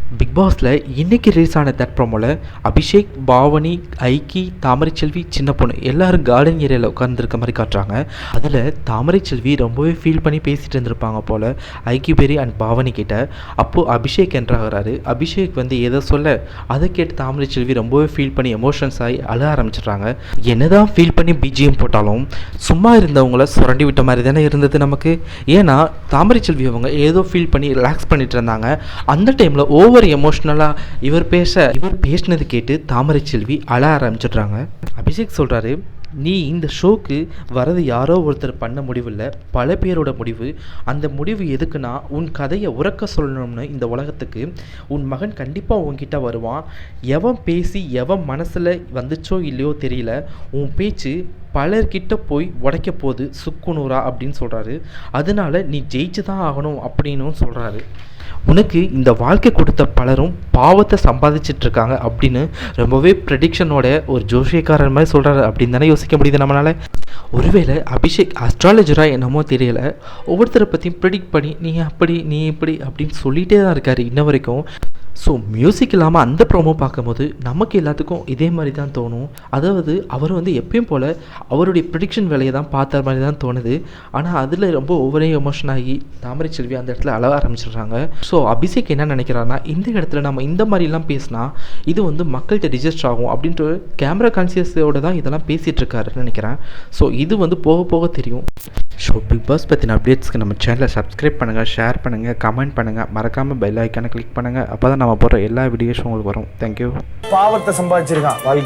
Big பாஸில் இன்றைக்கி release ஆன தட் ப்ரோமோவில் அபிஷேக், பாவனி, ஐக்கி, தாமரைச்செல்வி, சின்ன பொண்ணு எல்லாரும் கார்டன் ஏரியாவில் உட்காந்துருக்க மாதிரி காட்டுறாங்க. அதில் தாமரைச்செல்வி ரொம்பவே ஃபீல் பண்ணி பேசிகிட்டு இருந்திருப்பாங்க போல் ஐக்கி பேரி அண்ட் பாவனி கிட்ட. அப்போது அபிஷேக் என்றாகிறாரு. அபிஷேக் வந்து எதை சொல்ல அதை கேட்டு தாமரைச்செல்வி ரொம்பவே ஃபீல் பண்ணி எமோஷன்ஸ் ஆகி அழ ஆரம்பிச்சிடுறாங்க. என்னதான் ஃபீல் பண்ணி பிஜிஎம் போட்டாலும் சும்மா இருந்தவங்கள சுரண்டி விட்ட மாதிரி தானே இருந்தது நமக்கு. ஏன்னா தாமரைச்செல்வி அவங்க ஏதோ ஃபீல் பண்ணி ரிலாக்ஸ் பண்ணிட்டு இருந்தாங்க. அந்த டைமில் ஓவர் எமோஷ்னலாக இவர் பேசினது கேட்டு தாமரைச்செல்வி அழ ஆரம்பிச்சிடுறாங்க. அபிஷேக் சொல்கிறாரு, நீ இந்த ஷோக்கு வரது யாரோ ஒருத்தர் பண்ண முடிவு இல்லை, பல பேரோட முடிவு. அந்த முடிவு எதுக்குன்னா உன் கதையை உறக்க சொல்லணும்னு இந்த உலகத்துக்கு. உன் மகன் கண்டிப்பாக உன்கிட்ட வருவான். எவன் பேசி எவன் மனசில் வந்துச்சோ இல்லையோ தெரியல, உன் பேச்சு பலர்கிட்ட போய் உடைக்க போகுது சுக்குநூறா அப்படின்னு சொல்கிறாரு. அதனால நீ ஜெயிச்சு தான் ஆகணும் அப்படின்னு சொல்கிறாரு. உனக்கு இந்த வாழ்க்கை கொடுத்த பலரும் பாவத்தை சம்பாதிச்சிட்ருக்காங்க அப்படின்னு ரொம்பவே ப்ரெடிக்ஷனோட ஒரு ஜோஷியக்காரர் மாதிரி சொல்கிறாரு அப்படின்னு தானே யோசிக்க முடியுது நம்மளால். ஒருவேளை அபிஷேக் அஸ்ட்ராலஜராக என்னமோ தெரியல, ஒவ்வொருத்தரை பற்றியும் ப்ரெடிக்ட் பண்ணி நீ அப்படி நீ இப்படி அப்படின்னு சொல்லிகிட்டே தான் இருக்கார் இன்ன வரைக்கும். ஸோ மியூசிக் இல்லாமல் அந்த ப்ரோமோ பார்க்கும்போது நமக்கு எல்லாத்துக்கும் இதே மாதிரி தான் தோணும். அதாவது அவர் வந்து எப்பயும் போல் அவருடைய ப்ரிடிக்ஷன் வேலையை தான் பார்த்த மாதிரி தான் தோணுது. ஆனால் அதில் ரொம்ப ஒவ்வொரே எமோஷன் ஆகி தாமரைச்செல்வி அந்த இடத்துல அழக ஆரம்பிச்சிடுறாங்க. ஸோ அபிஷேக் என்ன நினைக்கிறாருன்னா, இந்த இடத்துல நம்ம இந்த மாதிரிலாம் பேசினா இது வந்து மக்கள்கிட்ட ரிஜிஸ்டர் ஆகும் அப்படின்ட்டு கேமரா கான்சியஸோடு தான் இதெல்லாம் பேசிகிட்டு இருக்காருன்னு நினைக்கிறேன். ஸோ இது வந்து போக போக தெரியும். ஸோ பிக் பாஸ் பற்றின அப்டேட்ஸ்க்கு நம்ம சேனலை சப்ஸ்கிரைப் பண்ணுங்கள், ஷேர் பண்ணுங்கள், கமெண்ட் பண்ணுங்கள், மறக்காமல் பெல் ஐக்கானை கிளிக் பண்ணுங்கள். அப்போ தான் நம்ம போடுற எல்லா வீடியோஸும் உங்களுக்கு வரும். தேங்க்யூ. பாவத்தை சம்பாதிச்சிருக்கான் வாழ்க்கை.